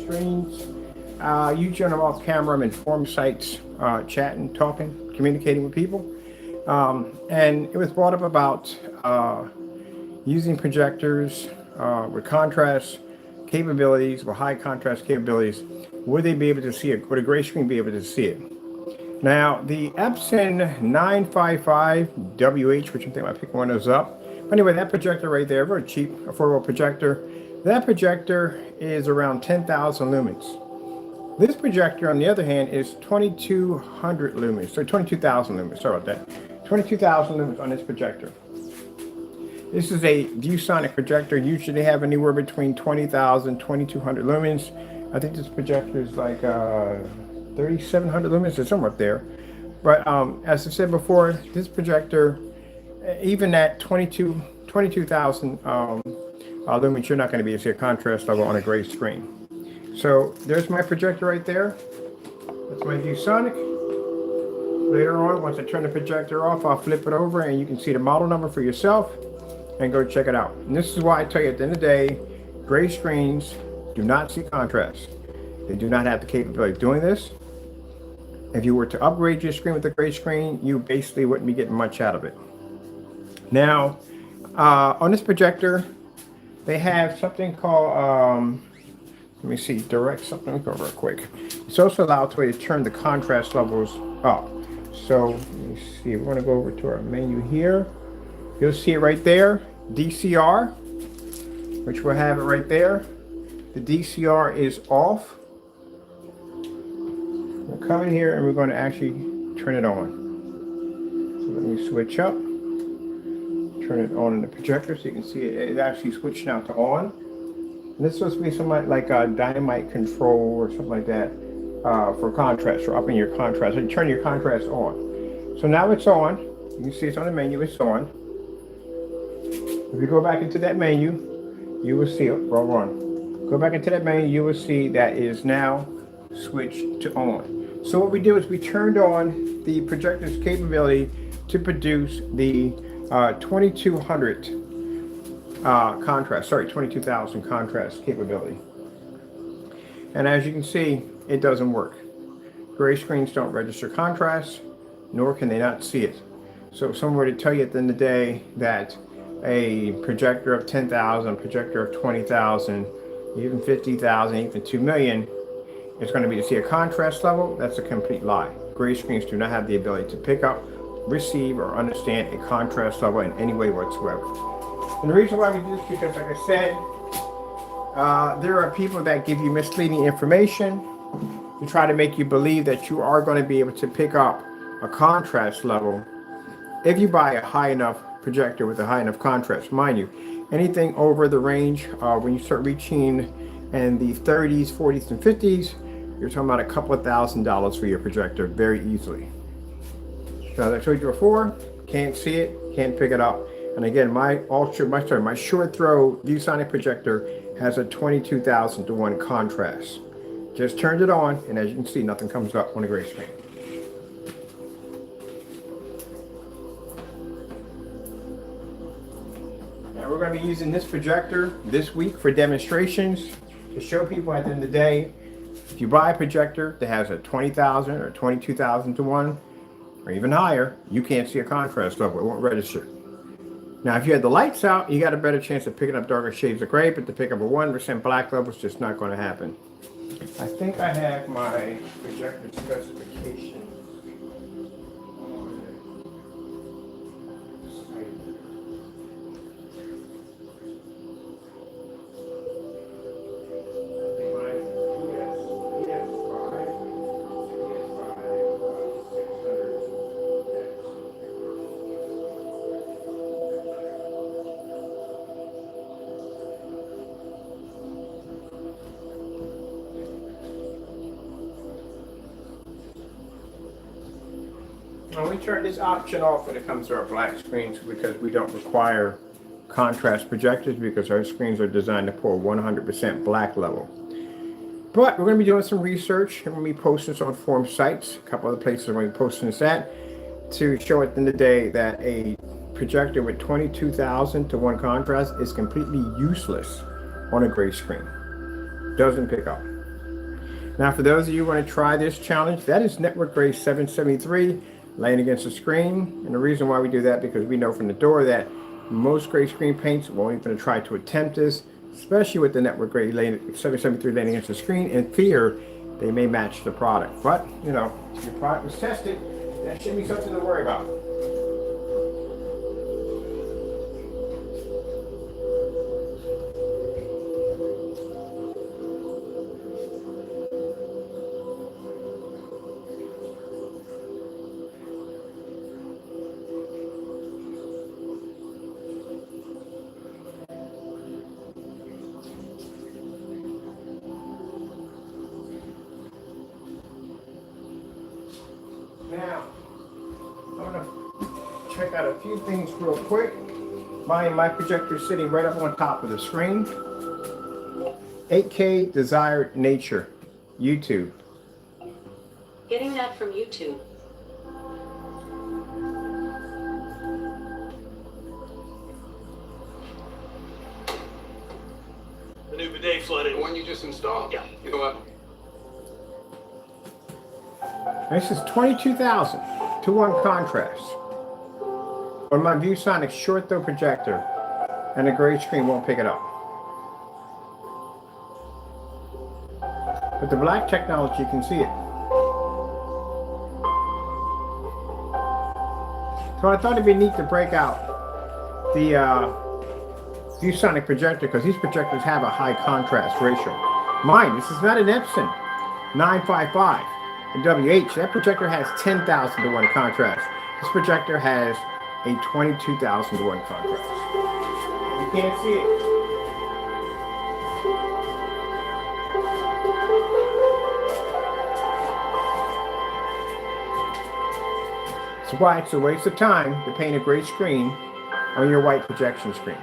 screens. Usually when I'm off camera, I'm in forum sites, chatting, talking, communicating with people. And it was brought up about using projectors with contrast capabilities, with high contrast capabilities. Would they be able to see it? Would a gray screen be able to see it? Now, the Epson 955WH, which I think I picked one of those up. But anyway, that projector right there, very cheap, affordable projector. That projector is around 10,000 lumens. This projector, on the other hand, is 2,200 lumens, so 22,000 lumens, sorry about that. 22,000 lumens on this projector. This is a Viewsonic projector. Usually they have anywhere between 20,000, 2,200 lumens. I think this projector is like 3,700 lumens or somewhere up there. But as I said before, this projector, even at 22,000 lumens, you're not going to be able to see a contrast level on a gray screen. So there's my projector right there. That's my Viewsonic. Later on, once I turn the projector off, I'll flip it over and you can see the model number for yourself and go check it out. And this is why I tell you at the end of the day, gray screens do not see contrast. They do not have the capability of doing this. If you were to upgrade your screen with a gray screen, you basically wouldn't be getting much out of it. Now, on this projector, they have something called, let me see, direct something. Let me go real quick. It's also allowed to turn the contrast levels up. So let me see, we're going to go over to our menu here. You'll see it right there, DCR, which we'll have it right there. The DCR is off. We'll come in here and we're going to actually turn it on. So let me switch up, turn it on in the projector so you can see it actually switched now to on. And this is supposed to be something like a dynamite control or something like that for contrast, or upping your contrast. So you turn your contrast on. So now it's on. You can see it's on the menu, it's on. If you go back into that menu, you will see, wrong one. Go back into that menu, you will see that it is now switched to on. So what we do is we turned on the projector's capability to produce the 2200 contrast, sorry, 22,000 contrast capability. And as you can see, it doesn't work. Gray screens don't register contrast, nor can they not see it. So if someone were to tell you at the end of the day that a projector of 10,000, projector of 20,000, even 50,000, even 2 million, is going to be to see a contrast level, that's a complete lie. Gray screens do not have the ability to pick up, receive, or understand a contrast level in any way whatsoever. And the reason why we do this is because, like I said, there are people that give you misleading information to try to make you believe that you are going to be able to pick up a contrast level if you buy a high enough projector with a high enough contrast. Mind you, anything over the range, when you start reaching in the 30s, 40s, and 50s, you're talking about a couple of $1,000s for your projector very easily. So as I showed you before, can't see it, can't pick it up. And again, my short throw Viewsonic projector has a 22,000 to 1 contrast. Just turned it on, and as you can see, nothing comes up on a gray screen. Now we're going to be using this projector this week for demonstrations to show people at the end of the day, if you buy a projector that has a 20,000 or 22,000 to 1, or even higher, you can't see a contrast level. It won't register. Now, if you had the lights out, you got a better chance of picking up darker shades of gray, but to pick up a 1% black level is just not going to happen. I think I have my projector specification. Now we turn this option off when it comes to our black screens because we don't require contrast projectors because our screens are designed to pull 100% black level. But we're going to be doing some research and we're going to be posting this on forum sites, a couple other places we're going to be posting this at, to show at the end of the day that a projector with 22,000 to 1 contrast is completely useless on a gray screen. Doesn't pick up. Now, for those of you who want to try this challenge, that is network grade 773 laying against the screen. And the reason why we do that, because we know from the door that most gray screen paints won't even try to attempt this, especially with the network grade 773 laying against the screen, in fear they may match the product. But, you know, if your product was tested, that shouldn't be something to worry about. Now, I'm going to check out a few things real quick. My projector is sitting right up on top of the screen. 8K Desired Nature, YouTube. Getting that from YouTube. The new bidet flooded. The one you just installed? Yeah. You know what? This is 22,000 to 1 contrast on my Viewsonic short throw projector, and the gray screen won't pick it up. With the black technology, you can see it. So I thought it'd be neat to break out the Viewsonic projector, because these projectors have a high contrast ratio. Mine, this is not an Epson 955. The WH, that projector has 10,000 to 1 contrast. This projector has a 22,000 to 1 contrast. You can't see it. That's why it's a waste of time to paint a gray screen on your white projection screen.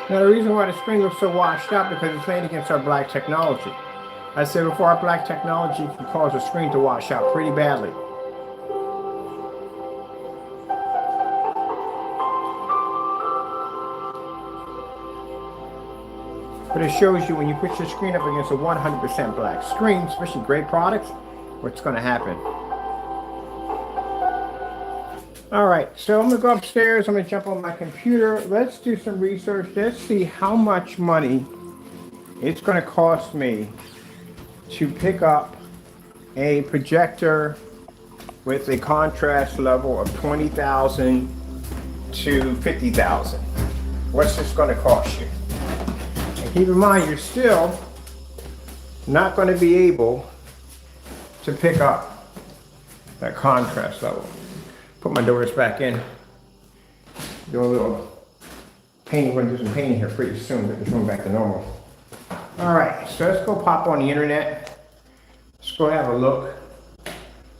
Now, the reason why the screen looks so washed out because it's laying against our black technology. I said before, our black technology can cause the screen to wash out pretty badly. But it shows you when you put your screen up against a 100% black screen, especially great products, what's going to happen. All right, so I'm going to go upstairs. I'm going to jump on my computer. Let's do some research. Let's see how much money it's going to cost me to pick up a projector with a contrast level of 20,000 to 50,000. What's this going to cost you? And keep in mind, you're still not going to be able to pick up that contrast level. Put my doors back in. Do a little painting. We're going to do some painting here pretty soon. Get this room back to normal. All right, so let's go pop on the internet. Let's go have a look.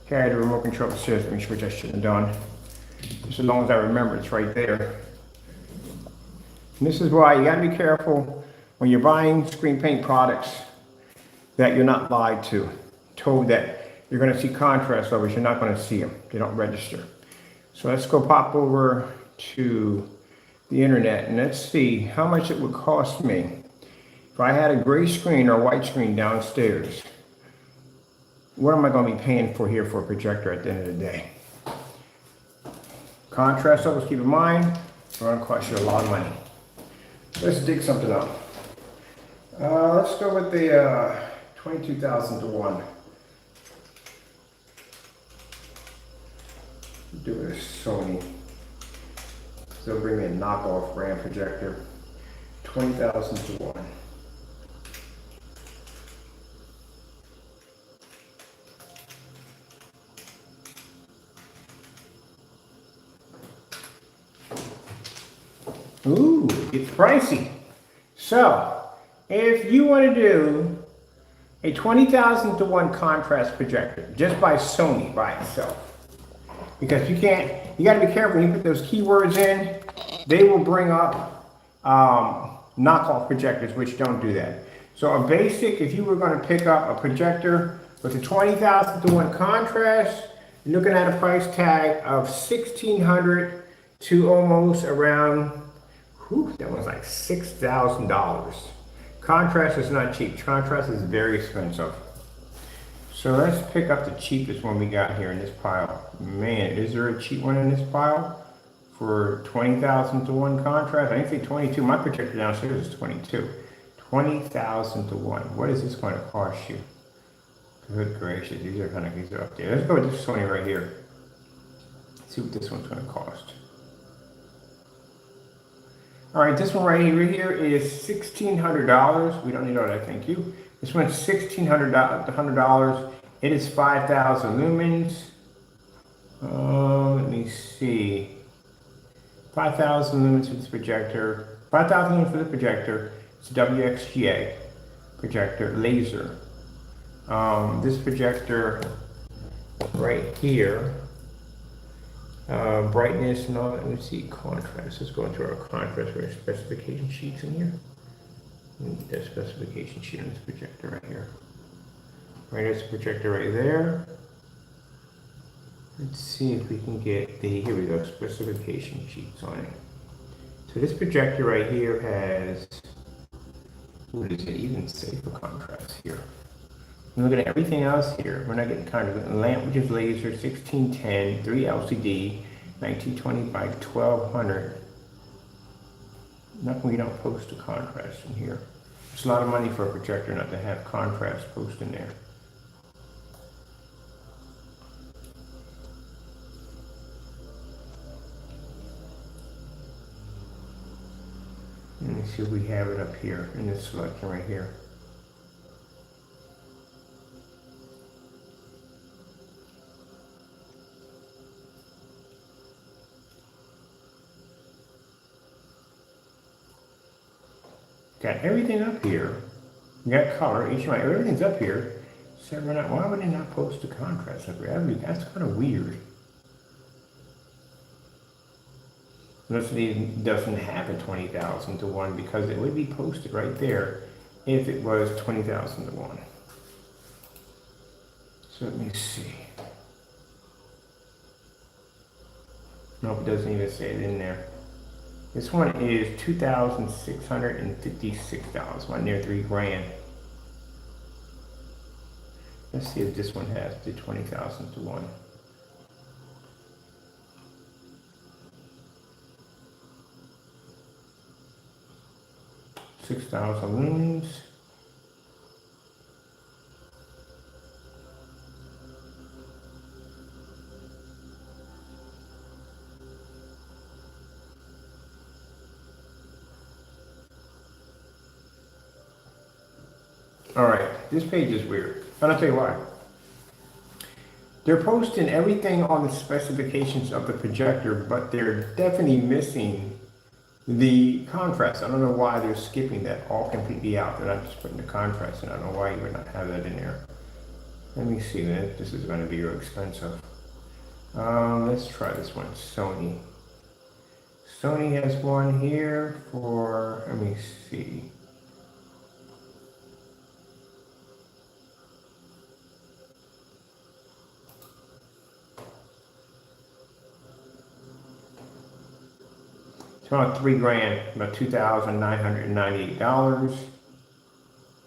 Carry the remote control upstairs, make sure which I shouldn't have done. Just as long as I remember, it's right there. And this is why you got to be careful when you're buying screen paint products that you're not lied to. Told that you're going to see contrast levels, you're not going to see them. They don't register. So let's go pop over to the internet and let's see how much it would cost me if I had a gray screen or white screen downstairs. What am I going to be paying for here for a projector at the end of the day? Contrast levels, keep in mind, are going to cost you a lot of money. Let's dig something up. Let's go with the 22,000 to 1. Do a Sony. They'll bring me a knockoff brand projector. 20,000 to 1. Ooh, it's pricey. So, if you want to do a 20,000 to 1 contrast projector just by Sony by itself, because you can't, you got to be careful when you put those keywords in, they will bring up knockoff projectors which don't do that. So a basic, if you were going to pick up a projector with a 20,000 to 1 contrast, you're looking at a price tag of $1,600 to almost around, that was like $6,000. Contrast is not cheap. Contrast is very expensive. So let's pick up the cheapest one we got here in this pile. Man, is there a cheap one in this pile for 20,000 to 1 contrast? I didn't say 22. My projector downstairs is 22. 20,000 to 1. What is this going to cost you? Good gracious, these are up there. Let's go with this Sony right here. Let's see what this one's going to cost. All right, this one right here is $1,600. We don't need all that, thank you. This one's $1,600. It is 5,000 lumens. Let me see. 5,000 lumens for this projector. 5,000 lumens for the projector. It's a WXGA projector, laser. This projector right here, brightness and all that. Let's see, contrast. Let's go into our contrast. We have specification sheets in here. That specification sheet on this projector right here. Right, there's a projector right there. Let's see if we can get the, here we go, specification sheets on it. So this projector right here has, what does it even say for contrast here? Look at everything else here. We're not getting contrast. Lamp, which is laser, 1610, 3 LCD, 1920 by 1200. Nothing, we don't post a contrast in here. It's a lot of money for a projector not to have contrast post in there. Let me see if we have it up here in this selection right here. Got everything up here. You got color, HDMI, everything's up here. So we're not, why would they not post the contrast up here? That's kind of weird. Unless it doesn't have a 20,000 to 1, because it would be posted right there if it was 20,000 to 1. So let me see. Nope, it doesn't even say it in there. This one is $2,656, one near $3,000. Let's see if this one has the 20,000 to 1. $6,000 lumens. All right, this page is weird. And I'll tell you why. They're posting everything on the specifications of the projector, but they're definitely missing the contrast. I don't know why they're skipping that all completely out. They're not just putting the contrast in. I don't know why you would not have that in there. Let me see, man. This is going to be real expensive. Let's try this one, Sony. Sony has one here for, let me see. It's about $3,000, about $2,998.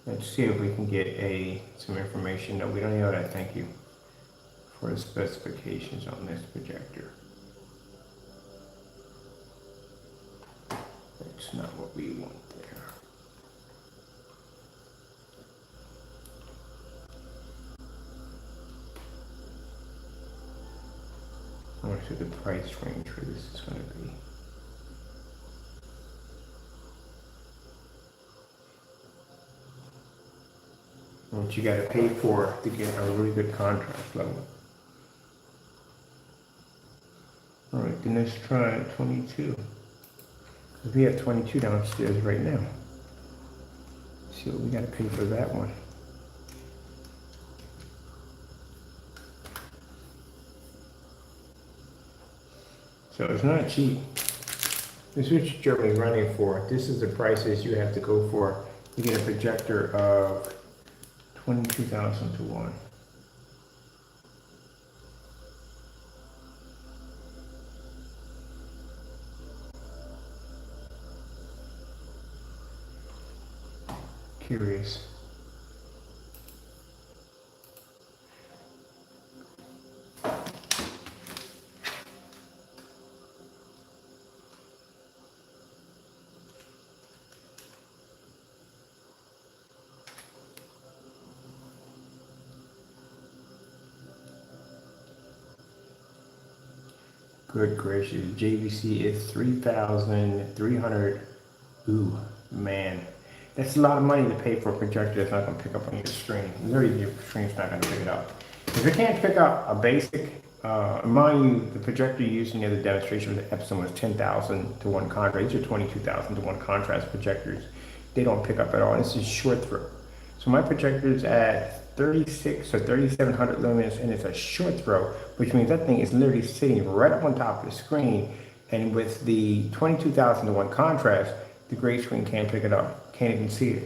Let's see if we can get some information. No, we don't know that. Thank you for the specifications on this projector. That's not what we want there. I want to see what the price range for this is going to be. What you got to pay for to get a really good contrast level. All right, then let's try 22. We have 22 downstairs right now. Let's see what we got to pay for that one. So it's not cheap. This is what you're running for. This is the prices you have to go for You get a projector of 22,000 to 1. Curious. Good gracious, JVC is 3,300. Ooh, man. That's a lot of money to pay for a projector that's not going to pick up on your screen. Literally, your screen's not going to pick it up. If it can't pick up a basic, mind you, the projector used in the other demonstration with the Epson was 10,000 to 1 contrast. These are 22,000 to 1 contrast projectors. They don't pick up at all. This is short throw. So my projector's at 36 or 3,700 lumens, and it's a short throw, which means that thing is literally sitting right up on top of the screen. And with the 22,000 to 1 contrast, the gray screen can't pick it up, can't even see it.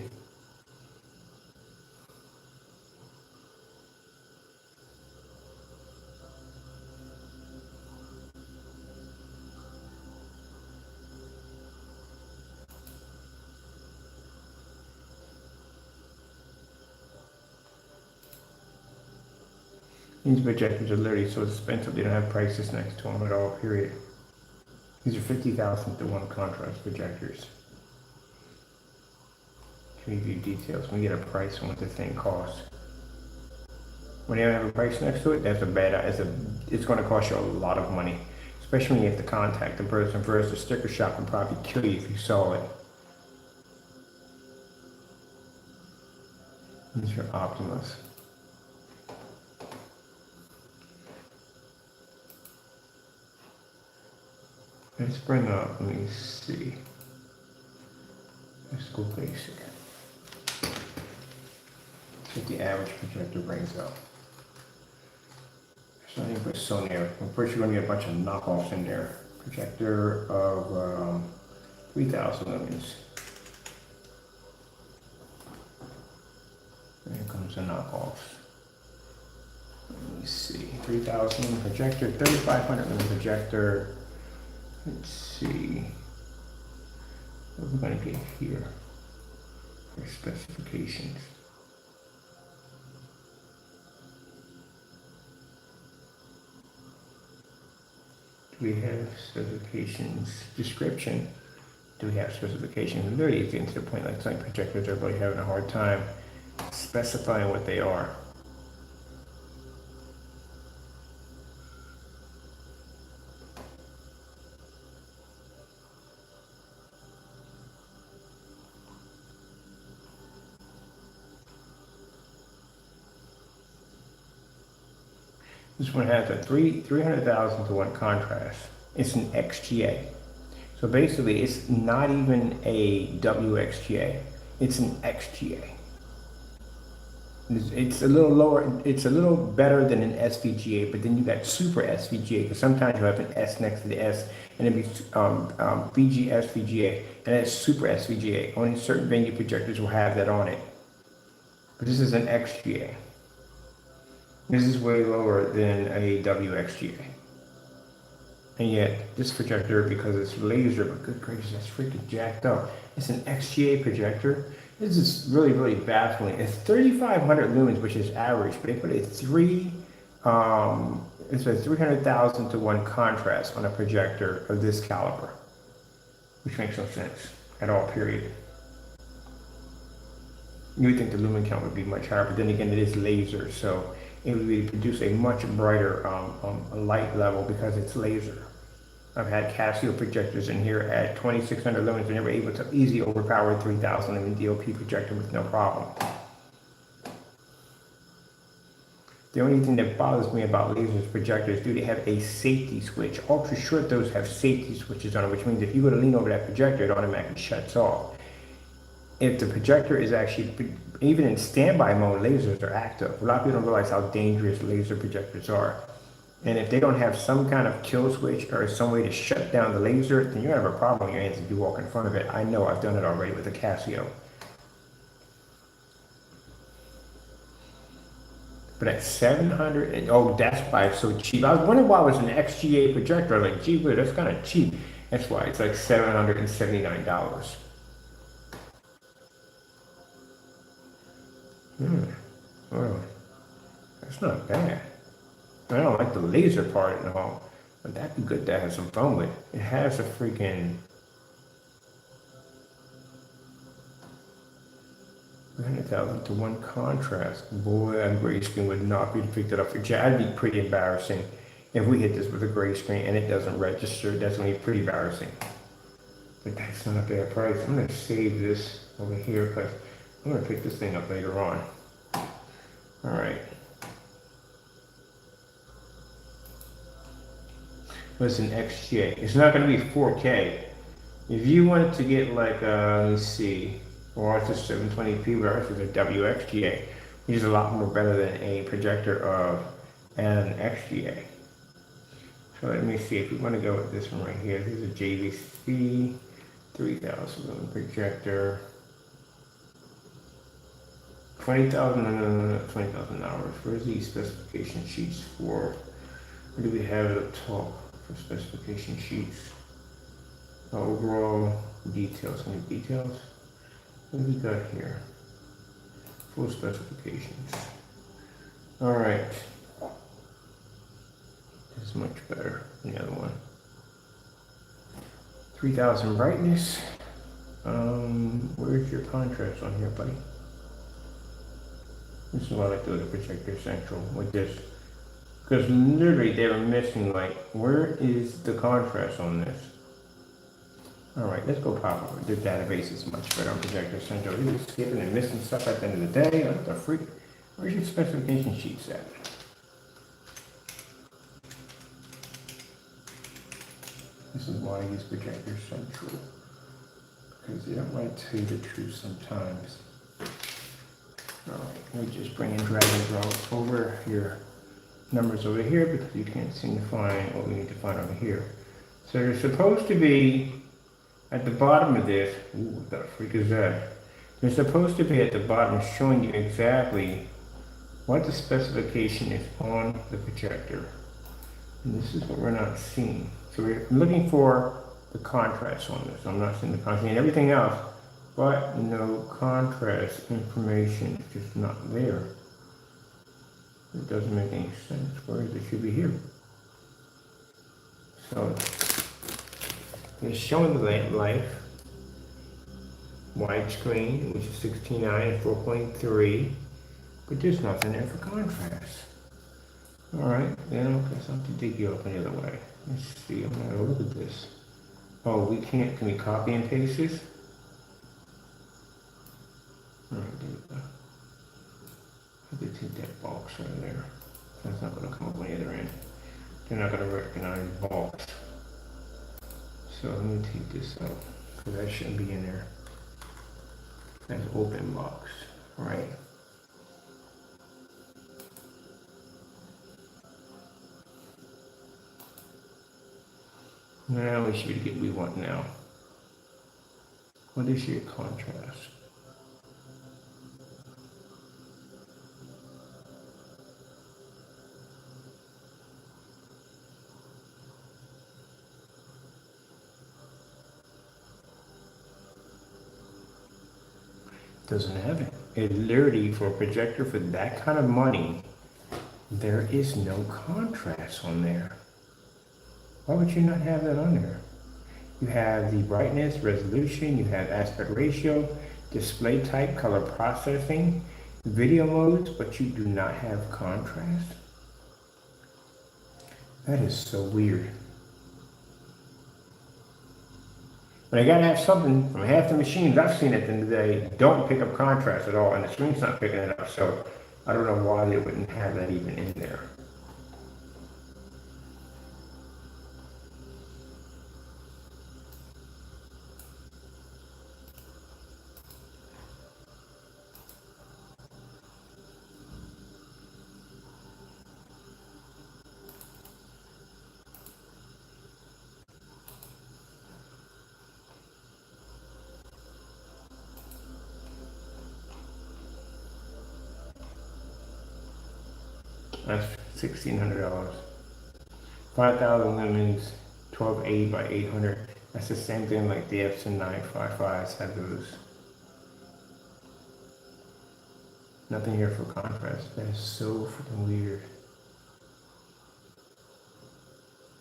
These projectors are literally so expensive, they don't have prices next to them at all, period. These are 50,000 to 1 contrast projectors. Review details. We get a price on what the thing costs. When you don't have a price next to it, that's a bad. It's going to cost you a lot of money, especially when you have to contact the person first. The sticker shop would probably kill you if you saw it. These are Optimus. Let's bring up. Let me see. Let's go basic. What the average projector brings up. There's nothing but Sony. First, you're going to get a bunch of knockoffs in there. Projector of 3,000 lumens. Here comes the knockoffs. Let me see. 3,000 projector, 3,500 lumen projector. Let's see. What are we going to get here for specifications? Do we have specifications? Description. Do we have specifications? It's very easy to the point, like some projectors are really having a hard time specifying what they are. This one has a 300,000 to 1 contrast. It's an XGA. So basically it's not even a WXGA. It's an XGA. It's a little lower, it's a little better than an SVGA, but then you got super SVGA, because sometimes you have an S next to the S, and it'd be SVGA, and that's super SVGA. Only certain venue projectors will have that on it. But this is an XGA. This is way lower than a WXGA. And yet, this projector, because it's laser, but good gracious, that's freaking jacked up. It's an XGA projector. This is really, really baffling. It's 3,500 lumens, which is average, but they put it's a 300,000 to 1 contrast on a projector of this caliber, which makes no sense at all, period. You would think the lumen count would be much higher, but then again, it is laser, so it would produce a much brighter light level because it's laser. I've had Casio projectors in here at 2,600 lumens, and they were able to easily overpower 3,000 lumen DOP projector with no problem. The only thing that bothers me about lasers projectors, do they have a safety switch? Ultra short, those have safety switches on it, which means if you go to lean over that projector, it automatically shuts off. If the projector is actually, even in standby mode, lasers are active. A lot of people don't realize how dangerous laser projectors are. And if they don't have some kind of kill switch or some way to shut down the laser, then you're gonna have a problem on your hands if you walk in front of it. I know, I've done it already with a Casio. But at 700, and oh, that's why it's so cheap. I was wondering why it was an XGA projector. I was like, gee, whiz, that's kind of cheap. That's why it's like $779. Well, that's not bad. I don't like the laser part and all, but that'd be good to have some fun with. It has a freaking 100,000 to 1 contrast. Boy, that gray screen would not be picked it up for chat. That'd be pretty embarrassing if we hit this with a gray screen and it doesn't register. That's gonna be pretty embarrassing. But that's not a bad price. I'm gonna save this over here because I'm gonna pick this thing up later on. All right. What's an XGA? It's not gonna be 4K. If you wanted to get like, let me see, or it's a 720p versus a WXGA, which is a lot more better than a projector of an XGA. So let me see if we want to go with this one right here. This is a JVC 3000 projector. 20,000, 20,000 hours. Where's the specification sheets for? What do we have at the top for specification sheets? Overall details. Any details? What do we got here? Full specifications. All right. This is much better than the other one. 3000 brightness. Where's your contrast on here, buddy? This is what I like to do with the projector central with this. Because literally they were missing, like, where is the contrast on this? All right, let's go pop over. The database is much better on projector central. You're just skipping and missing stuff at the end of the day. What the freak? Where's your specification sheets at? This is why I use projector central. Because they don't want to tell you the truth sometimes. All right, let me just bring in drag and drop over your numbers over here because you can't seem to find what we need to find over here. So they're supposed to be at the bottom of this. Ooh, what the freak is that? They're supposed to be at the bottom showing you exactly what the specification is on the projector. And this is what we're not seeing. So we're looking for the contrast on this. I'm not seeing the contrast and everything else, but no contrast information. It's just not there. It doesn't make any sense. Where is it? It should be here. So it's showing the life widescreen, which is 16:9 and 4.3, but there's nothing there for contrast. All right, then I'll put something to dig you up another way. Let's see. I'm gonna look at this. Oh, we can't. Can we copy and paste this? All right, there we go. I could take that box right there. That's not gonna come up on the other end. They're not gonna recognize box. So let me take this out, because that shouldn't be in there. That's open box, right? Now we should get what we want now. What is your contrast? Doesn't have it. It literally, for a projector for that kind of money, there is no contrast on there. Why would you not have that on there? You have the brightness, resolution, you have aspect ratio, display type, color processing, video modes, but you do not have contrast. That is so weird. But I gotta have something from half the machines I've seen at the end of the day don't pick up contrast at all, and the screen's not picking it up, so I don't know why they wouldn't have that even in there. That's $1,600. 5,000 lumens, 1280 by 800. That's the same thing like the Epson 955s have those. Nothing here for contrast. That is so freaking weird.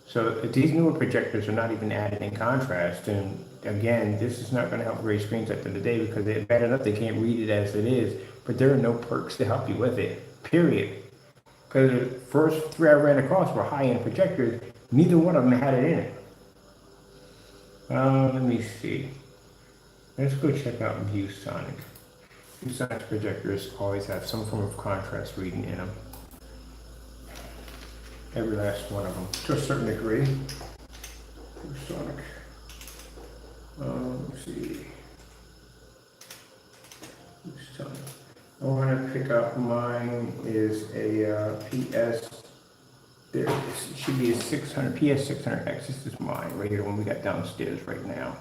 So if these newer projectors are not even added in contrast, and again, this is not going to help gray screens at the end of the day because they're bad enough they can't read it as it is, but there are no perks to help you with it, period. Because the first three I ran across were high-end projectors, neither one of them had it in it. Let me see. Let's go check out Viewsonic. Viewsonic projectors always have some form of contrast reading in them. Every last one of them, to a certain degree. Viewsonic. Let's see. Viewsonic. I want to pick up mine is a PS. There it should be a PS600X. This is mine right here, the one we got downstairs right now.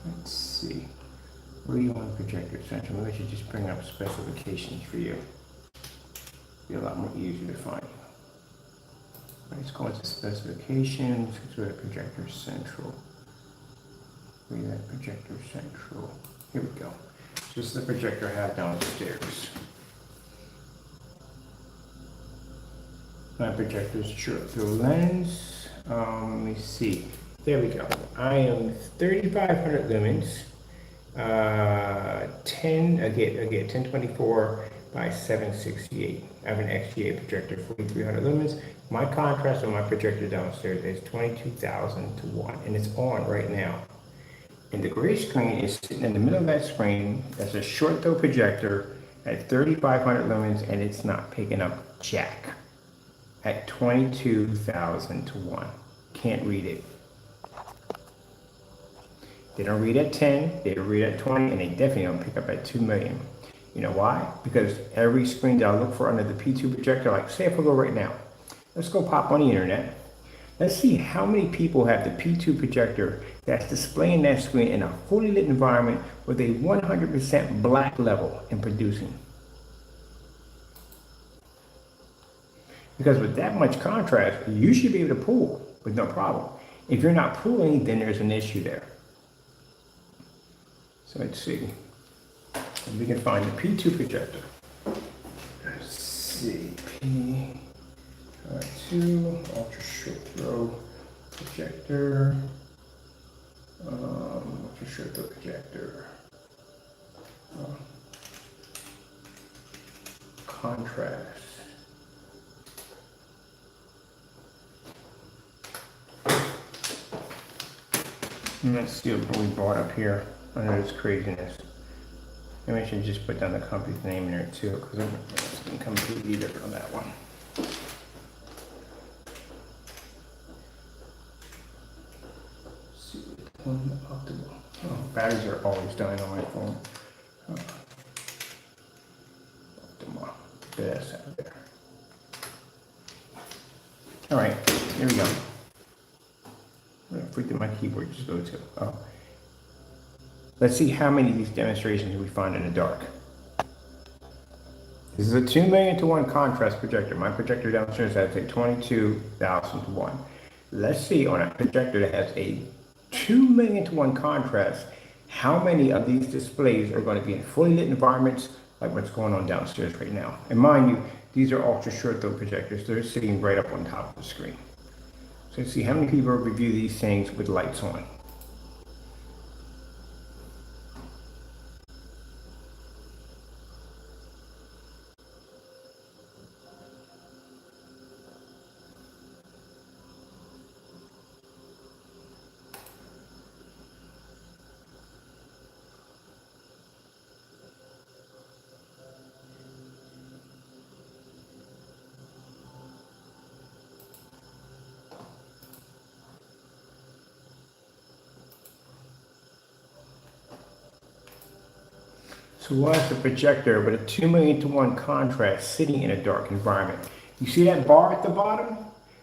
Let's see. Where do you want projector center? Maybe I should just bring up specifications for you. Be a lot more easier to find. Let's go into specifications. Let's go to projector central. We have projector central. Here we go. Just the projector I have downstairs. My projector's short through lens. Let me see. There we go. I am 3,500 lumens. 1024 by 768. I have an XGA projector, 4,300 lumens. My contrast on my projector downstairs is 22,000 to 1, and it's on right now. And the gray screen is sitting in the middle of that screen. That's a short throw projector at 3,500 lumens, and it's not picking up jack at 22,000 to 1. Can't read it. They don't read at 10, they don't read at 20, and they definitely don't pick up at 2 million. You know why? Because every screen that I look for under the P2 projector, like say if I go right now, let's go pop on the internet. Let's see how many people have the P2 projector that's displaying that screen in a fully lit environment with a 100% black level and producing. Because with that much contrast, you should be able to pull with no problem. If you're not pulling, then there's an issue there. So let's see if we can find the P2 projector. Let's see, P2 ultra short throw projector, ultra short throw projector, contrast. And let's see what we brought up here under this craziness. Maybe I should just put down the company's name in there too, because it's completely different on that one. Let's see one optimal. Oh, batteries are always dying on my phone. Optimal. Best out there. All right, here we go. Where the freak did my keyboard just go to? Oh. Let's see how many of these demonstrations we find in the dark. This is a 2 million to 1 contrast projector. My projector downstairs has a 22,000 to 1. Let's see on a projector that has a 2 million to 1 contrast, how many of these displays are going to be in fully lit environments like what's going on downstairs right now. And mind you, these are ultra short throw projectors. They're sitting right up on top of the screen. So let's see how many people review these things with lights on. So why is the projector with a 2 million to 1 contrast sitting in a dark environment? You see that bar at the bottom?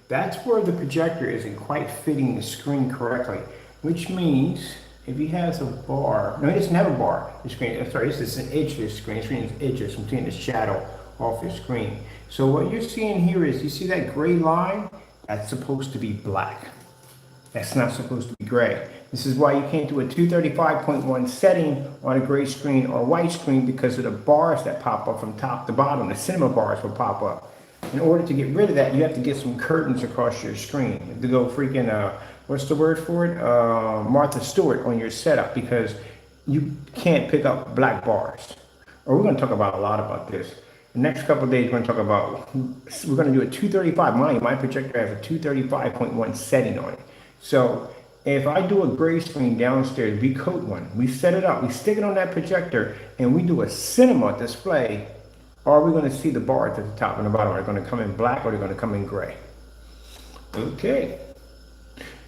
That's where the projector isn't quite fitting the screen correctly, which means if he has a bar, no, he doesn't have a bar. The screen, sorry, this is an edge of the screen. The screen is edges. I'm taking the shadow off your screen. So what you're seeing here is, you see that gray line? That's supposed to be black. That's not supposed to be gray. This is why you can't do a 235.1 setting on a gray screen or white screen, because of the bars that pop up from top to bottom. The cinema bars will pop up. In order to get rid of that, you have to get some curtains across your screen. You have to go freaking, what's the word for it? Martha Stewart on your setup, because you can't pick up black bars. Or we're going to talk about a lot about this. The next couple of days, we're going to talk about, we're going to do a 235. My projector has a 235.1 setting on it. So if I do a gray screen downstairs, we coat one, we set it up, we stick it on that projector, and we do a cinema display, are we going to see the bars at the top and the bottom? Are they going to come in black, or are they going to come in gray? Okay.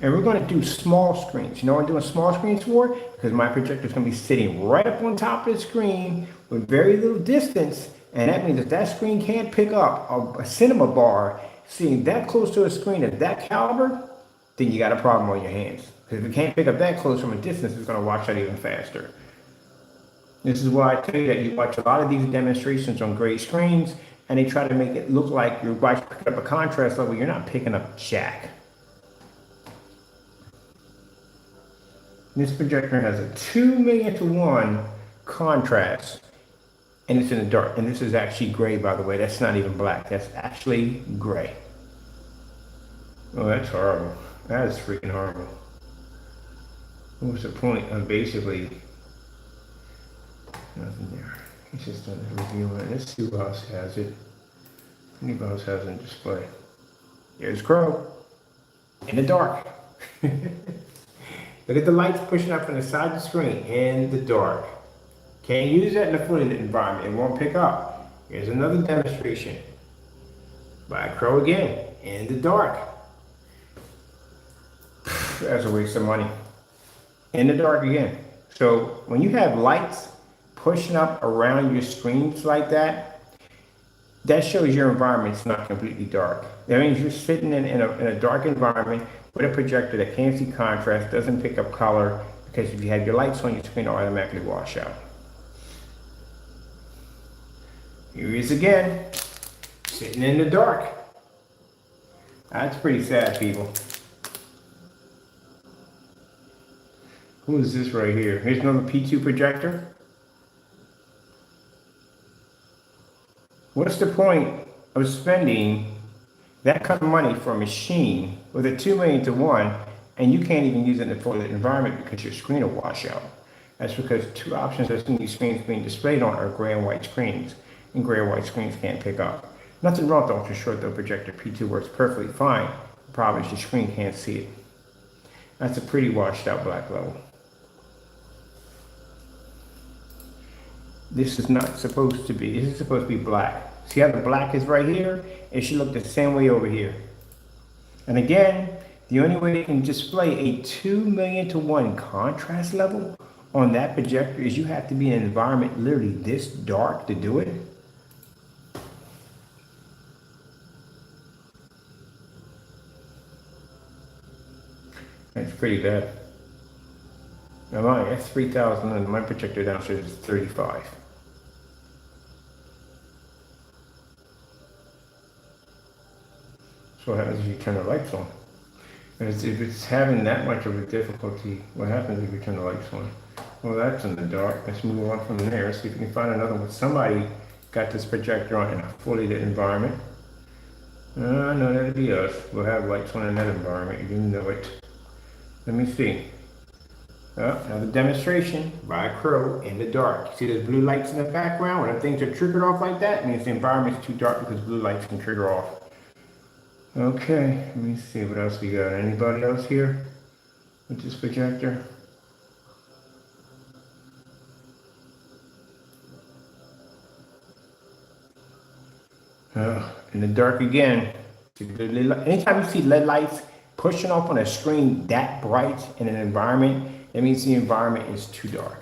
And we're going to do small screens. You know what I'm doing small screens for? Because my projector is going to be sitting right up on top of the screen with very little distance. And that means if that screen can't pick up a cinema bar sitting that close to a screen of that caliber, then you got a problem on your hands. Because if it can't pick up that close from a distance, it's going to wash out even faster. This is why I tell you that you watch a lot of these demonstrations on gray screens, and they try to make it look like you're picking up a contrast level. You're not picking up jack. This projector has a 2,000,000 to 1 contrast, and it's in the dark. And this is actually gray, by the way. That's not even black. That's actually gray. Oh, that's horrible. That is freaking horrible. What's the point of basically nothing there? It's just done the review. Let's see who else has it. Anybody else has it in display? Here's Crow in the dark. Look at the lights pushing up from the side of the screen in the dark. Can't use that in a fully lit environment. It won't pick up. Here's another demonstration by Crow again in the dark. That's a waste of money. In the dark again. So when you have lights pushing up around your screens like that, that shows your environment's not completely dark. That means you're sitting in a dark environment with a projector that can't see contrast, doesn't pick up color, because if you have your lights on your screen, it'll automatically wash out. Here he is again, sitting in the dark. That's pretty sad, people. Who is this right here? Here's another P2 projector. What's the point of spending that kind of money for a machine with a 2,000,000 to 1, and you can't even use it in a fully lit environment because your screen will wash out? That's because two options I've seen these screens being displayed on are gray and white screens, and gray and white screens can't pick up. Nothing wrong with the ultra short though projector. P2 works perfectly fine. The problem is your screen can't see it. That's a pretty washed out black level. This is not supposed to be, this is supposed to be black. See how the black is right here? It should look the same way over here. And again, the only way you can display a 2,000,000 to 1 contrast level on that projector is you have to be in an environment literally this dark to do it. That's pretty bad. Now that's 3,000 and my projector downstairs is 35. So what happens if you turn the lights on? And if it's having that much of a difficulty, what happens if you turn the lights on? Well, that's in the dark. Let's move on from there. See if we can find another one. Somebody got this projector on in a fully lit environment. No, that'd be us. We'll have lights on in that environment. You know it. Let me see. Another demonstration by a Crow in the dark. See those blue lights in the background? When things are triggered off like that, it means the environment's too dark because blue lights can trigger off. Okay, let me see what else we got. Anybody else here with this projector? In the dark again. Anytime you see LED lights pushing off on a screen that bright in an environment, that means the environment is too dark.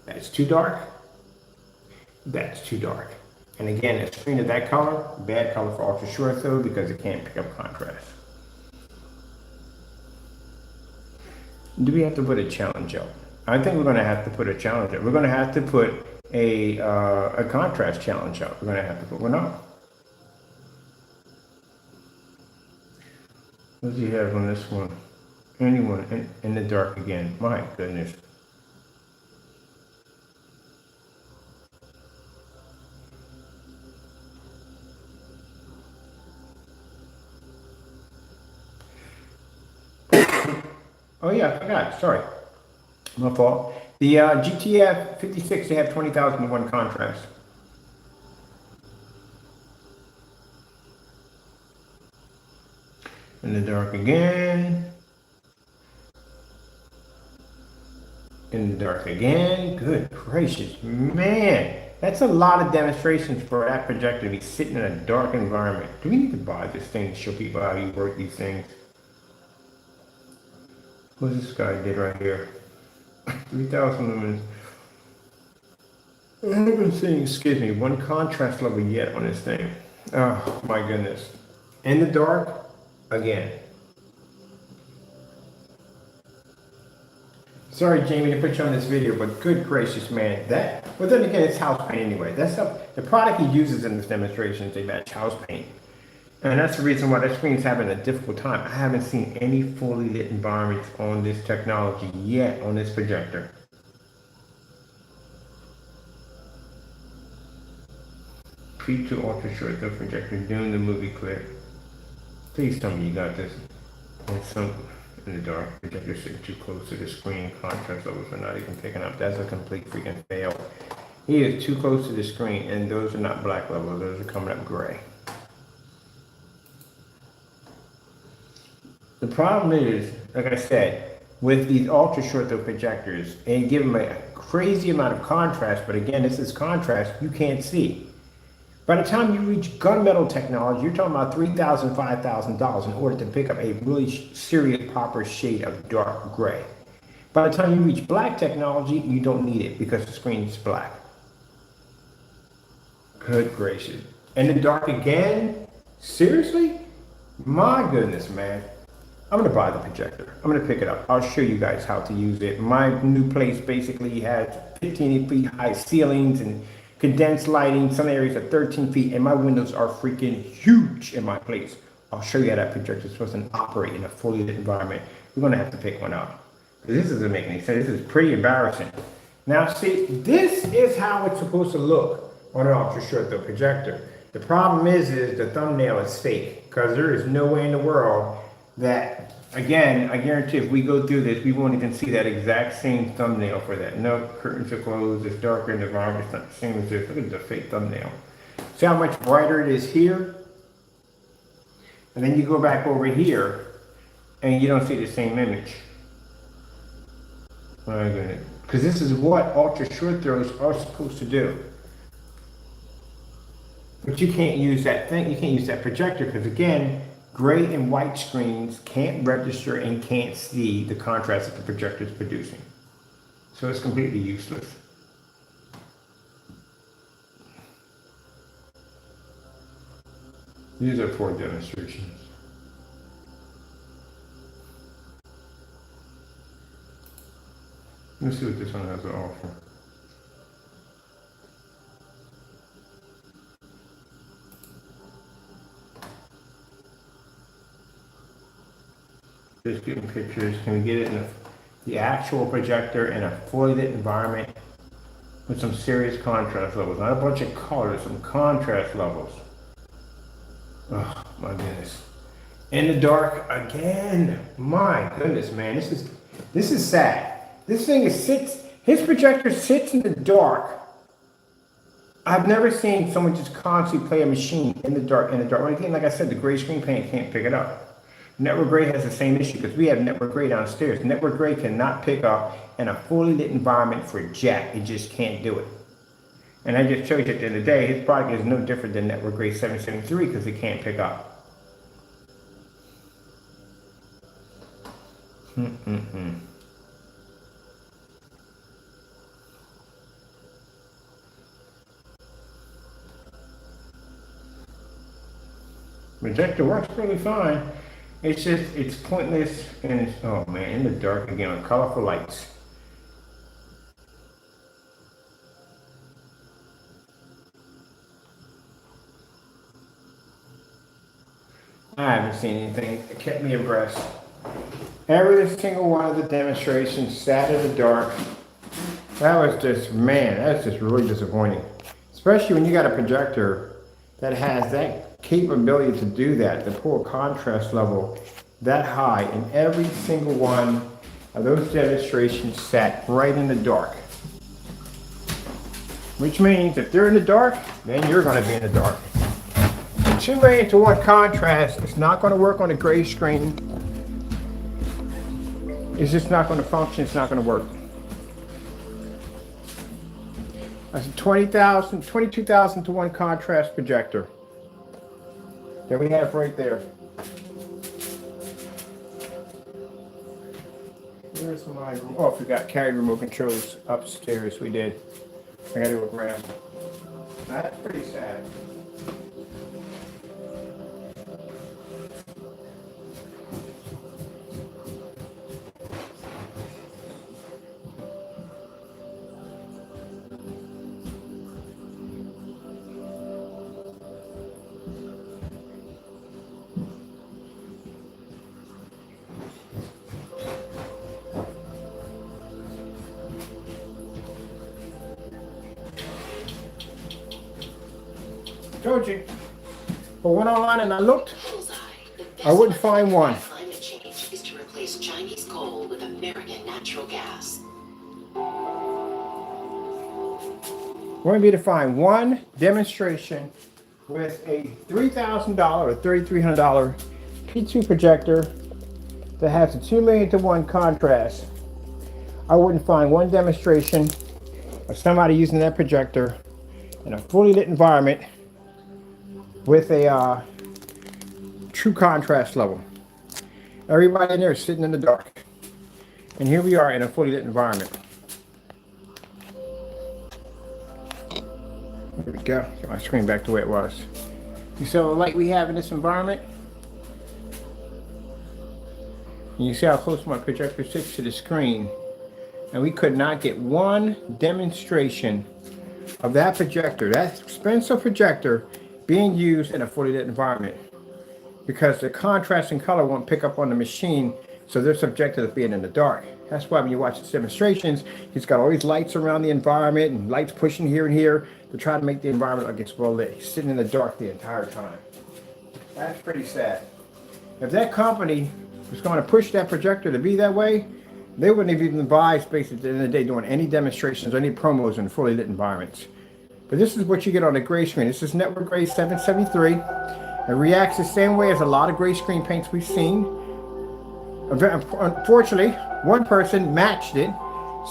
That's too dark. That's too dark. And again, a screen of that color, bad color for ultra short though, because it can't pick up contrast. Do we have to put a challenge up? I think we're going to have to put a challenge up. We're going to have to put a contrast challenge up. We're going to have to put one up. What does he have on this one? Anyone in the dark again? My goodness. Oh yeah, I forgot. Sorry, my fault. The GTF 56, they have 20,001 contrast. In the dark again. In the dark again. Good gracious, man. That's a lot of demonstrations for that projector to be sitting in a dark environment. Do we need to buy this thing to show people how you work these things? What's this guy did right here? 3,000 lumens. I haven't seen, excuse me, one contrast level yet on this thing. Oh my goodness. In the dark, again. Sorry, Jamie, to put you on this video, but good gracious, man. But then again, it's house paint anyway. That's stuff, the product he uses in this demonstration is they match house paint. And that's the reason why that screen's having a difficult time. I haven't seen any fully lit environments on this technology yet on this projector. P2 ultra short though projector doing the movie clip. Please tell me you got this. And some in the dark projector sitting too close to the screen. Contrast levels are not even picking up. That's a complete freaking fail. He is too close to the screen, and those are not black levels. Those are coming up gray. The problem is, like I said, with these ultra short throw projectors, and give them a crazy amount of contrast, but again, this is contrast you can't see. By the time you reach gunmetal technology, you're talking about $3,000, $5,000 in order to pick up a really serious proper shade of dark gray. By the time you reach black technology, you don't need it because the screen is black. Good gracious. In the dark again? Seriously? My goodness, man. I'm going to buy the projector. I'm going to pick it up. I'll show you guys how to use it. My new place basically has 15 feet high ceilings and condensed lighting. Some areas are 13 feet, and my windows are freaking huge in my place. I'll show you how that projector is supposed to operate in a fully lit environment. We're going to have to pick one up. This doesn't make any sense. This is pretty embarrassing. Now, see, this is how it's supposed to look on an ultra short throw projector. The problem is the thumbnail is fake, because there is no way in the world that, again, I guarantee if we go through this, we won't even see that exact same thumbnail for that. No, curtains are closed, it's darker in the environment, it's not the same as this. Look at the fake thumbnail. See how much brighter it is here? And then you go back over here, and you don't see the same image. My goodness. Because this is what ultra short throws are supposed to do. But you can't use that thing, you can't use that projector, because again, gray and white screens can't register and can't see the contrast that the projector is producing. So it's completely useless. These are 4 demonstrations. Let's see what this one has to offer. Just getting pictures. Can we get it in the actual projector in a fully lit environment with some serious contrast levels? Not a bunch of colors, some contrast levels. Oh my goodness. In the dark again. My goodness, man. This is sad. This thing his projector sits in the dark. I've never seen someone just constantly play a machine in the dark. Well, again, like I said, the gray screen paint can't pick it up. Network Gray has the same issue because we have Network Gray downstairs. Network Gray cannot pick up in a fully lit environment for jack. It just can't do it. And I just showed you at the end of the day, his product is no different than Network Gray 773 because it can't pick up. Projector works really fine. It's just, it's pointless, and it's, oh man, in the dark again on colorful lights. I haven't seen anything that kept me abreast. Every single one of the demonstrations sat in the dark. That was just, man, that's just really disappointing. Especially when you got a projector that has that capability to do that, to pull a contrast level that high, and every single one of those demonstrations sat right in the dark. Which means if they're in the dark, then you're going to be in the dark. 2:1 contrast, it's not going to work on a gray screen. It's just not going to function, it's not going to work. That's a 22,000 to 1 contrast projector that we have right there. Where's my room? Oh, I forgot, carried remote controls upstairs. We did. I gotta go grab them. That's pretty sad. Told you. But went online and I looked. I wouldn't find one. Climate change is to replace Chinese coal with American natural gas. Want me to find one demonstration with a $3,000 or $3,300 P2 projector that has a 2,000,000 to 1 contrast. I wouldn't find one demonstration of somebody using that projector in a fully lit environment with a true contrast level. Everybody in there is sitting in the dark. And here we are in a fully lit environment. There we go. Get my screen back the way it was. You see all the light we have in this environment? And you see how close my projector sits to the screen. And we could not get one demonstration of that projector, that expensive projector, being used in a fully lit environment, because the contrast and color won't pick up on the machine, so they're subjected to being in the dark. That's why when you watch the demonstrations, he's got all these lights around the environment and lights pushing here and here to try to make the environment like it's well lit. He's sitting in the dark the entire time. That's pretty sad. If that company was going to push that projector to be that way, they wouldn't have even advised, basically, at the end of the day, doing any demonstrations or any promos in fully lit environments. But this is what you get on a gray screen. This is network grade 773. It reacts the same way as a lot of gray screen paints we've seen. Unfortunately, one person matched it,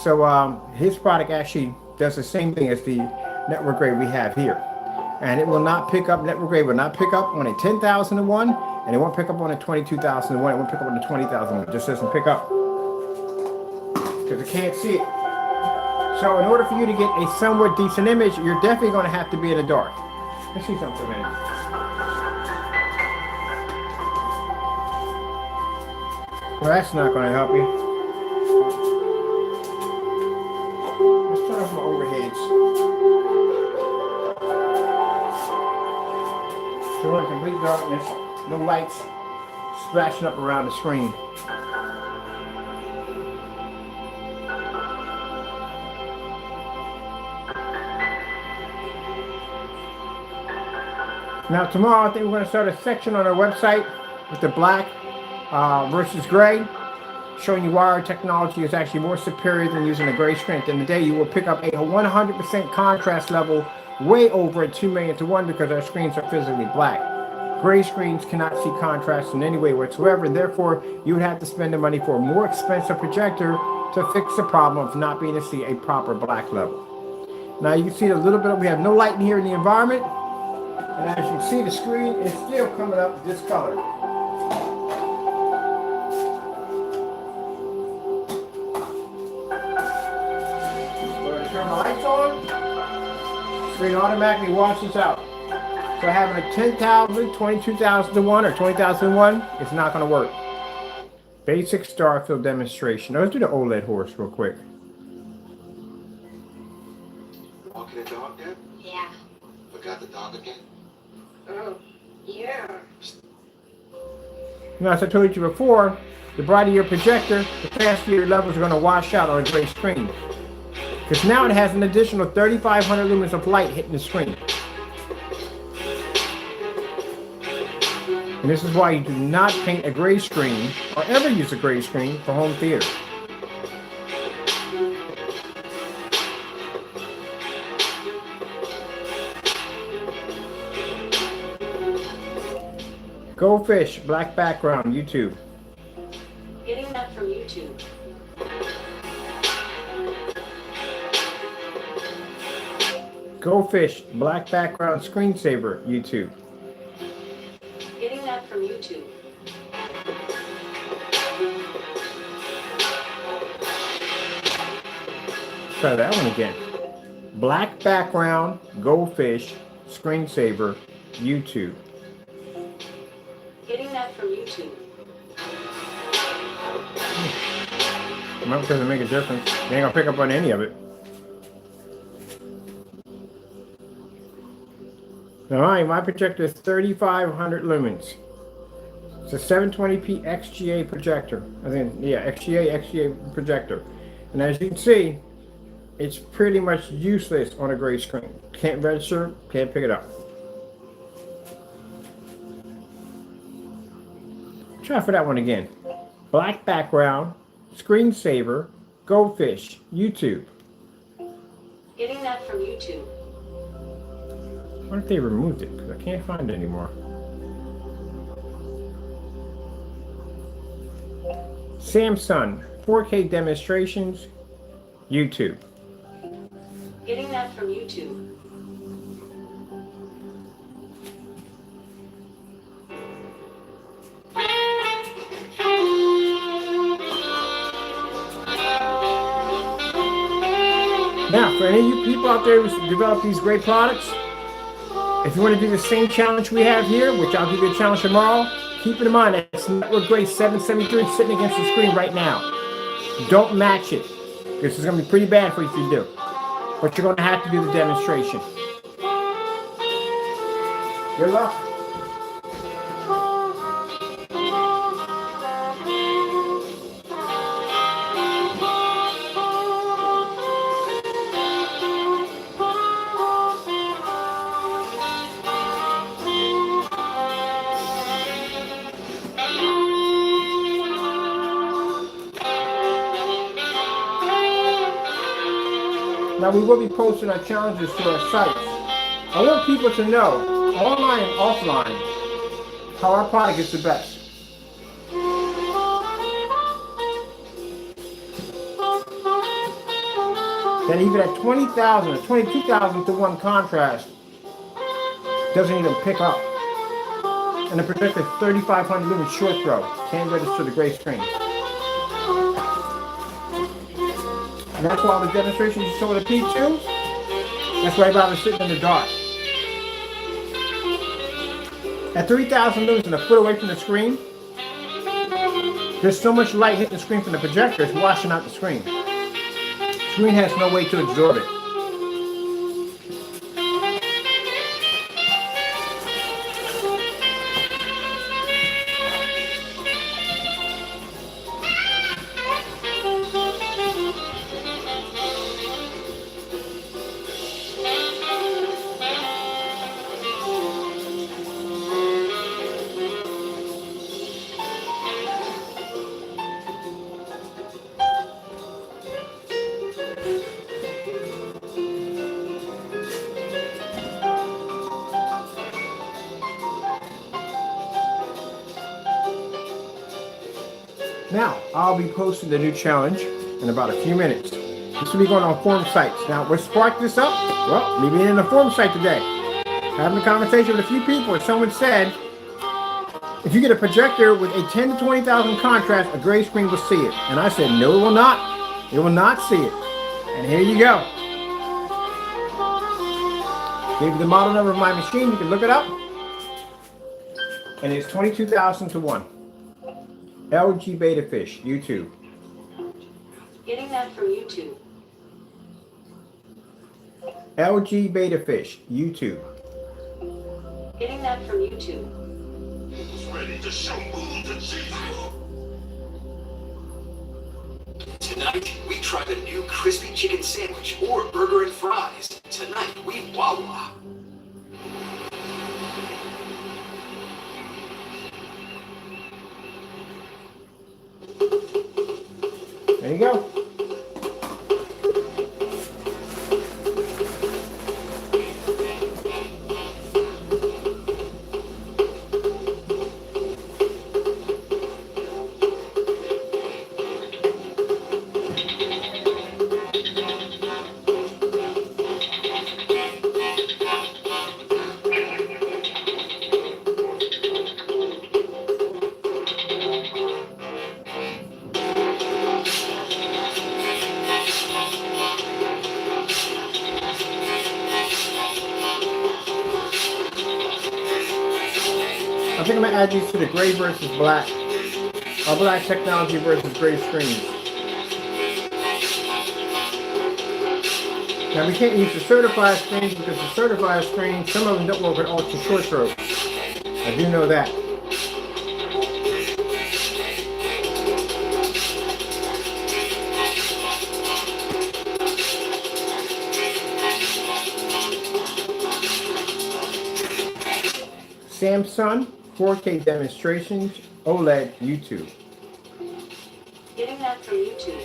so his product actually does the same thing as the network grade we have here. And it will not pick up, network grade will not pick up on a 10,000 to 1, and it won't pick up on a 22,000 to 1. It won't pick up on a 20,000 to 1. It just doesn't pick up because it can't see it. So in order for you to get a somewhat decent image, you're definitely going to have to be in the dark. Let's see something, man. Well, that's not going to help you. Let's turn off my overheads. So we're in complete darkness, no lights splashing up around the screen. Now tomorrow I think we're going to start a section on our website with the black versus gray, showing you why our technology is actually more superior than using a gray screen. At the end of the day, you will pick up a 100% contrast level way over a 2,000,000 to 1 because our screens are physically black. Gray screens cannot see contrast in any way whatsoever, and therefore you would have to spend the money for a more expensive projector to fix the problem of not being able to see a proper black level. Now you can see a little bit, we have no light in here in the environment. And as you can see, the screen is still coming up this color. We're going to turn the lights on. The screen automatically washes out. So So having a 10,000, 22,000 to 1 or 20,000 to 1, it's not going to work. Basic Starfield demonstration. Let's do the OLED horse real quick. Walking the dog yet? Yeah. Forgot the dog again? Oh, yeah. Now, as I told you before, the brighter your projector, the faster your levels are going to wash out on a gray screen. Because now it has an additional 3,500 lumens of light hitting the screen. And this is why you do not paint a gray screen or ever use a gray screen for home theater. Goldfish, black background, YouTube. Getting that from YouTube. Goldfish, black background, screensaver, YouTube. Getting that from YouTube. Try that one again. Black background, goldfish, screensaver, YouTube. Getting that from YouTube. Remember, doesn't make a difference. You ain't gonna pick up on any of it. Alright, my projector is 3,500 lumens. It's a 720p XGA projector. XGA projector. And as you can see, it's pretty much useless on a gray screen. Can't register, can't pick it up. Try for that one again. Black background, screensaver, goldfish, YouTube. Getting that from YouTube. I wonder if they removed it, because I can't find it anymore. Samsung 4K demonstrations, YouTube. Getting that from YouTube. Now, for any of you people out there who develop these great products, if you want to do the same challenge we have here, which I'll give you a challenge tomorrow, keep in mind that it's Network Grade 773 sitting against the screen right now. Don't match it. This is going to be pretty bad for you if you do. But you're going to have to do the demonstration. Good luck. Now we will be posting our challenges to our sites. I want people to know, online and offline, how our product is the best. That even at 20,000 or 22,000 to 1 contrast, doesn't even pick up. And the projector 3,500 lumens short throw, can't register the gray screen. And that's why the demonstration you saw with the P2, that's why I was sitting in the dark. At 3,000 lumens and a foot away from the screen, there's so much light hitting the screen from the projector, it's washing out the screen. The screen has no way to absorb it. Now, I'll be posting the new challenge in about a few minutes. This will be going on forum sites. Now, what sparked this up? Well, me being in the forum site today. Having a conversation with a few people, and someone said, if you get a projector with a 10 to 20,000 contrast, a gray screen will see it. And I said, no, it will not. It will not see it. And here you go. Gave you the model number of my machine. You can look it up. And it's 22,000 to 1. LG Beta Fish, YouTube. Getting that from YouTube. LG Beta Fish, YouTube. Getting that from YouTube. Who's ready to show moves and see? Tonight, we try the new crispy chicken sandwich or burger and fries. Tonight, we Wawa. There you go. I think I'm going to add these to the gray versus black. Or black technology versus gray screens. Now we can't use the certified screens because the certified screens, some of them don't work with ultra short throw. I do know that. Samsung 4K demonstrations, OLED, YouTube. Getting that from YouTube.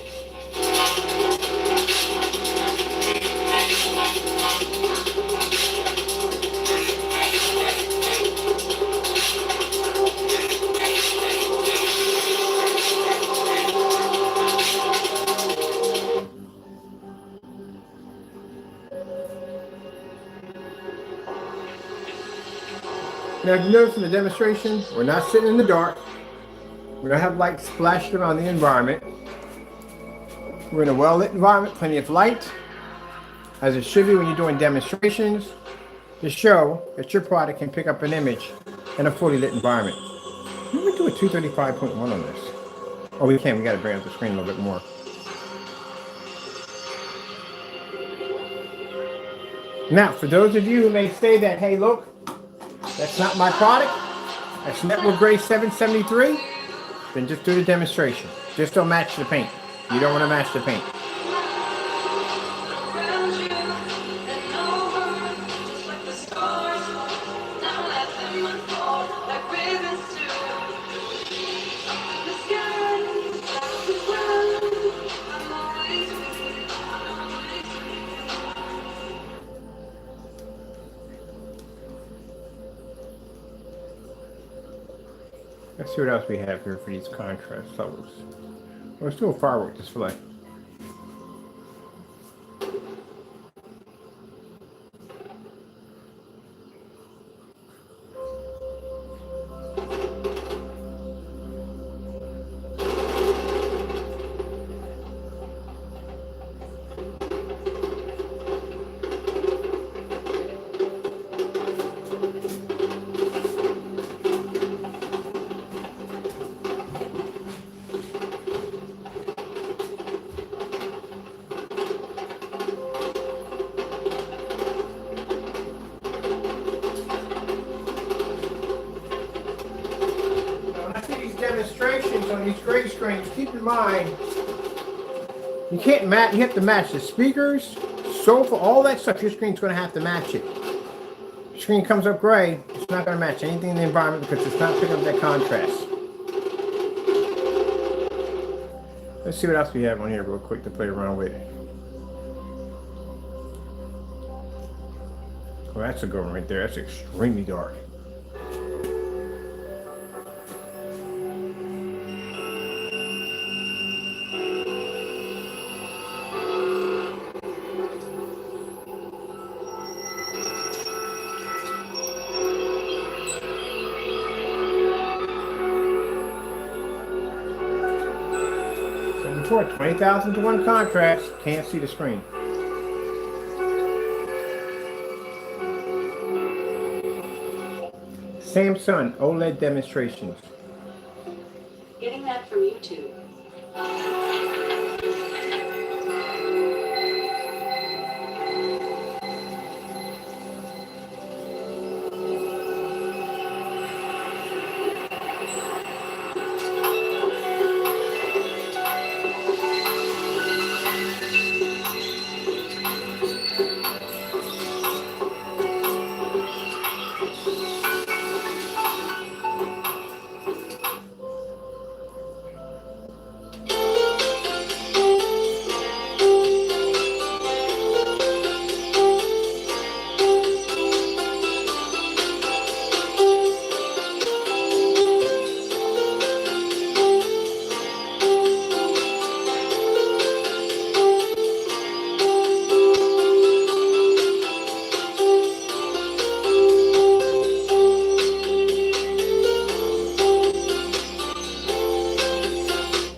Now, if you notice in the demonstration, we're not sitting in the dark. We don't have light splashed around the environment. We're in a well-lit environment, plenty of light, as it should be when you're doing demonstrations, to show that your product can pick up an image in a fully lit environment. Let me do a 235.1 on this. Oh, we can. We got to bring up the screen a little bit more. Now, for those of you who may say that, hey, look, that's not my product, that's Network Gray 773, then just do the demonstration. Just don't match the paint. You don't want to match the paint. Let's see what else we have here for these contrast levels. Let's do a firework display. Demonstrations on these gray screens, keep in mind you can't match. You have to match the speakers, sofa, all that stuff. Your screen's going to have to match it. Your screen comes up gray, it's not going to match anything in the environment because it's not picking up that contrast. Let's see what else we have on here real quick to play around with. Oh, that's a good one right there. That's extremely dark. Before 20,000 to 1 contrast, can't see the screen. Samsung OLED demonstrations. Getting that from YouTube.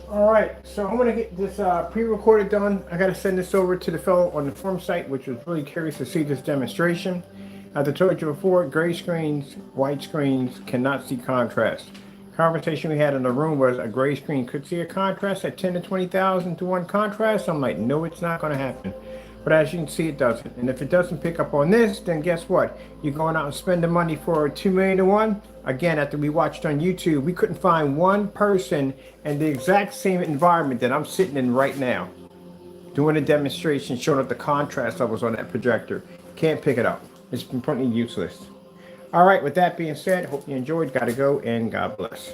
Alright, so I'm gonna get this pre-recorded done. I gotta send this over to the fellow on the forum site, which was really curious to see this demonstration. As I told you before, gray screens, white screens cannot see contrast. Conversation we had in the room was a gray screen could see a contrast at 10 to 20,000 to 1 contrast. I'm like, no, it's not gonna happen. But as you can see, it doesn't. And if it doesn't pick up on this, then guess what? You're going out and spending money for 2 million to 1. Again, after we watched on YouTube, we couldn't find one person in the exact same environment that I'm sitting in right now, doing a demonstration, showing up the contrast levels on that projector. Can't pick it up. It's completely useless. All right, with that being said, hope you enjoyed. Gotta go, and God bless.